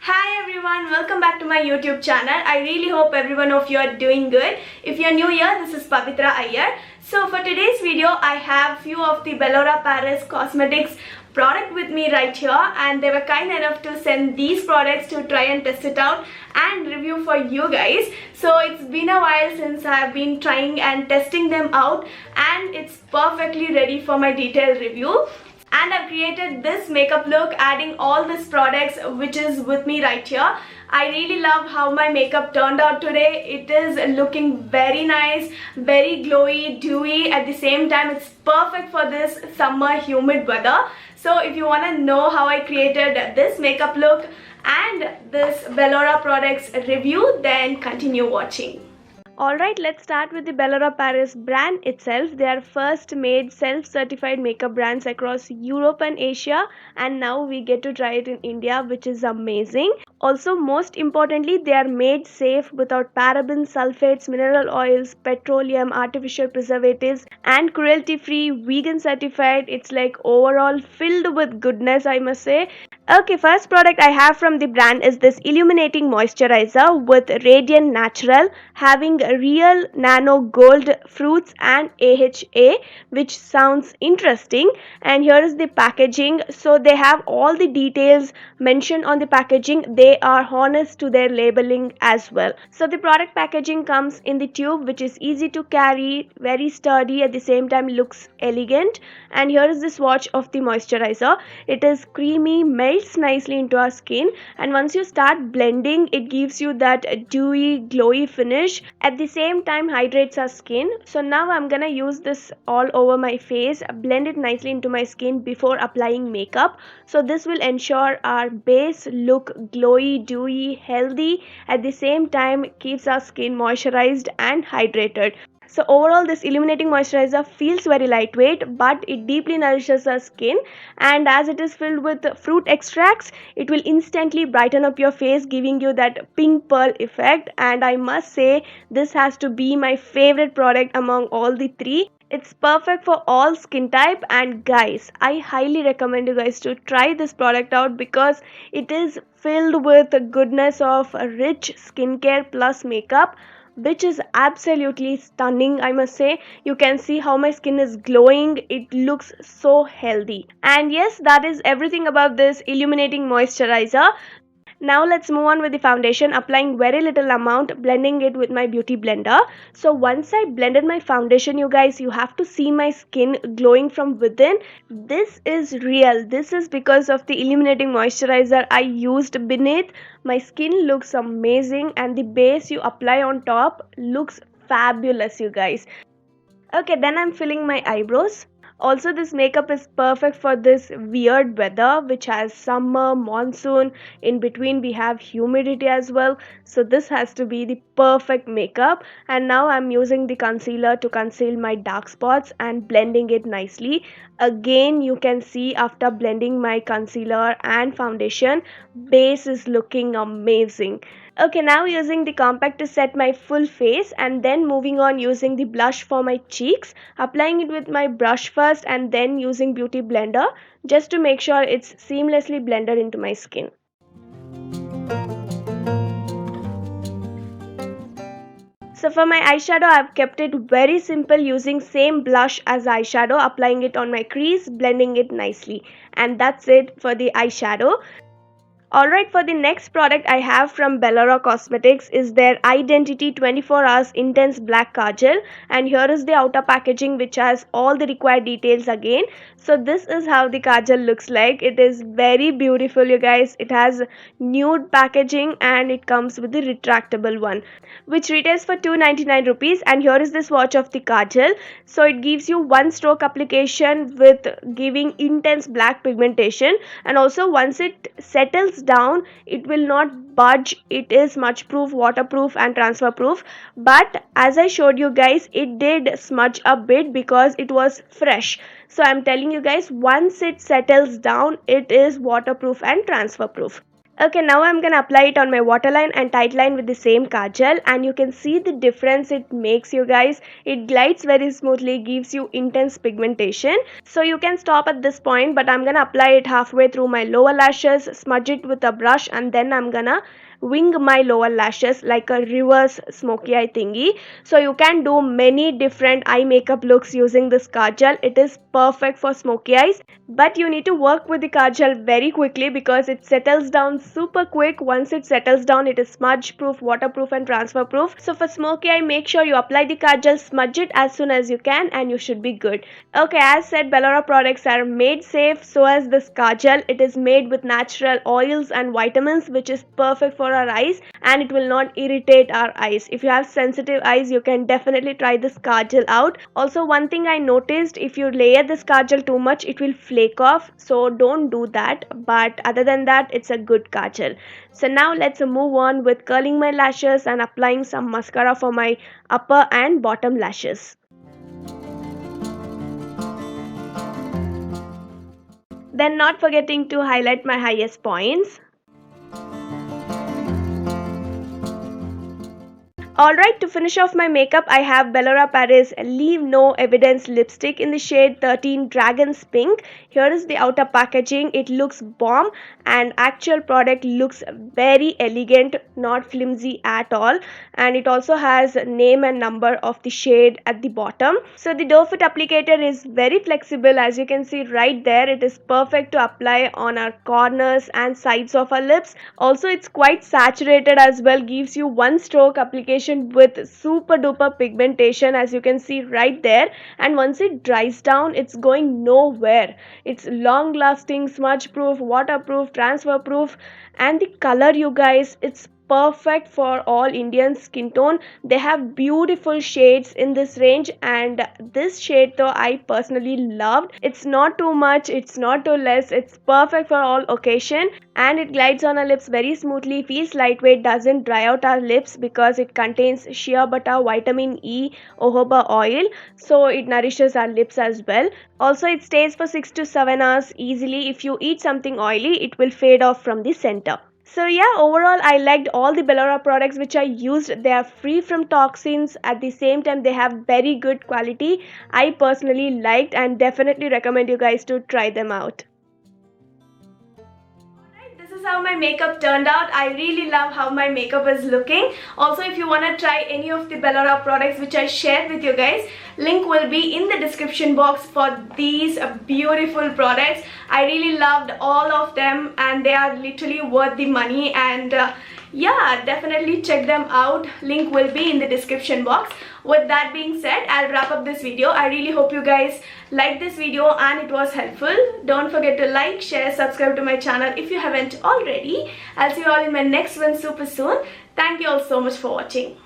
Hi everyone, welcome back to my YouTube channel. I really hope everyone of you are doing good. If you're new here, this is Pavithra iyer. So for today's video, I have few of the BELORA PARIS cosmetics product with me right here, and they were kind enough to send these products to try and test it out and review for you guys. So it's been a while since I've been trying and testing them out, and it's perfectly ready for my detailed review. And I've created this makeup look adding all these products which is with me right here. I really love how my makeup turned out today. It is looking very nice, very glowy, dewy. At the same time, it's perfect for this summer humid weather. So if you want to know how I created this makeup look and this BELORA products review, then continue watching. Alright, let's start with the BELORA Paris brand itself. They are first made self-certified makeup brands across Europe and Asia, and now we get to try it in India, which is amazing. Also, most importantly, they are made safe without parabens, sulfates, mineral oils, petroleum, artificial preservatives, and cruelty-free, vegan certified. It's like overall filled with goodness, I must say. Okay, first product I have from the brand is this Illuminating Moisturizer with Radiant Natural, having real nano gold fruits and AHA, which sounds interesting. And here is the packaging. So they have all the details mentioned on the packaging. They are honest to their labeling as well. So the product packaging comes in the tube, which is easy to carry, very sturdy, at the same time looks elegant. And here is the swatch of the moisturizer. It is creamy, melts nicely into our skin, and once you start blending, it gives you that dewy, glowy finish. At the same time, hydrates our skin. So now I'm gonna use this all over my face, blend it nicely into my skin before applying makeup. So this will ensure our base look glowy, dewy, healthy. At the same time, keeps our skin moisturized and hydrated. So overall, this Illuminating Moisturizer feels very lightweight, but it deeply nourishes our skin, and as it is filled with fruit extracts, it will instantly brighten up your face, giving you that pink pearl effect. And I must say, this has to be my favorite product among all the three. It's perfect for all skin type, and guys, I highly recommend you guys to try this product out because it is filled with the goodness of rich skincare plus makeup, which is absolutely stunning, I must say. You can see how my skin is glowing. It looks so healthy. And yes, that is everything about this Illuminating Moisturizer. Now let's move on with the foundation, applying very little amount, blending it with my beauty blender. So once I blended my foundation, you guys, you have to see my skin glowing from within. This is real. This is because of the Illuminating Moisturizer I used beneath. My skin looks amazing, and the base you apply on top looks fabulous, you guys. Okay, then I'm filling my eyebrows. Also, this makeup is perfect for this weird weather, which has summer, monsoon. In between, we have humidity as well. So this has to be the perfect makeup. And now I'm using the concealer to conceal my dark spots and blending it nicely. Again, you can see after blending my concealer and foundation, base is looking amazing. Okay, now using the compact to set my full face, and then moving on using the blush for my cheeks, applying it with my brush first and then using beauty blender just to make sure it's seamlessly blended into my skin. So for my eyeshadow, I've kept it very simple using same blush as eyeshadow, applying it on my crease, blending it nicely. And that's it for the eyeshadow. Alright, for the next product I have from BELORA Cosmetics is their Eyedentity 24 Hours Intense Black Kajal, and here is the outer packaging which has all the required details again. So this is how the kajal looks like. It is very beautiful, you guys. It has nude packaging and it comes with the retractable one, which retails for 299 rupees. And here is the swatch of the kajal. So it gives you one stroke application with giving intense black pigmentation, and also once it settles down, it will not budge. It is smudge proof, waterproof and transfer proof. But as I showed you guys, it did smudge a bit because it was fresh. So I'm telling you guys, once it settles down, it is waterproof and transfer proof. Okay, now I'm gonna apply it on my waterline and tight line with the same kajal, and you can see the difference it makes, you guys. It glides very smoothly, gives you intense pigmentation. So you can stop at this point, but I'm gonna apply it halfway through my lower lashes, smudge it with a brush, and then I'm gonna wing my lower lashes like a reverse smoky eye thingy. So you can do many different eye makeup looks using this kajal. It is perfect for smoky eyes, but you need to work with the kajal very quickly because it settles down super quick. Once it settles down, it is smudge proof, waterproof and transfer proof. So for smoky eye, make sure you apply the kajal, smudge it as soon as you can, and you should be good. Okay, as said, Belora products are made safe, so as this kajal. It is made with natural oils and vitamins, which is perfect for our eyes, and it will not irritate our eyes. If you have sensitive eyes, you can definitely try this kajal out. Also, one thing I noticed, if you layer this kajal too much, it will flake off, so don't do that. But other than that, it's a good kajal. So now let's move on with curling my lashes and applying some mascara for my upper and bottom lashes. Then not forgetting to highlight my highest points. Alright, to finish off my makeup, I have Belora Paris Leave No Evidence lipstick in the shade 13 Dragon's Pink. Here is the outer packaging. It looks bomb, and actual product looks very elegant, not flimsy at all. And it also has name and number of the shade at the bottom. So the doe foot applicator is very flexible, as you can see right there. It is perfect to apply on our corners and sides of our lips. Also, it's quite saturated as well, gives you one stroke application with super duper pigmentation, as you can see right there. And once it dries down, it's going nowhere. It's long lasting, smudge proof, waterproof, transfer proof, and the color, you guys, it's perfect for all Indian skin tone. They have beautiful shades in this range, and this shade though I personally loved. It's not too much, it's not too less, it's perfect for all occasion, and it glides on our lips very smoothly, feels lightweight, doesn't dry out our lips because it contains shea butter, vitamin E, jojoba oil, so it nourishes our lips as well. Also, it stays for 6 to 7 hours easily. If you eat something oily, it will fade off from the center. So yeah, overall I liked all the Belora products which I used. They are free from toxins. At the same time, they have very good quality. I personally liked and definitely recommend you guys to try them out. This is how my makeup turned out. I really love how my makeup is looking. Also, if you want to try any of the Belora products which I shared with you guys, link will be in the description box for these beautiful products. I really loved all of them, and they are literally worth the money. And yeah, definitely check them out. Link will be in the description box. With that being said, I'll wrap up this video. I really hope you guys liked this video and it was helpful. Don't forget to like, share, subscribe to my channel if you haven't already. I'll see you all in my next one super soon. Thank you all so much for watching.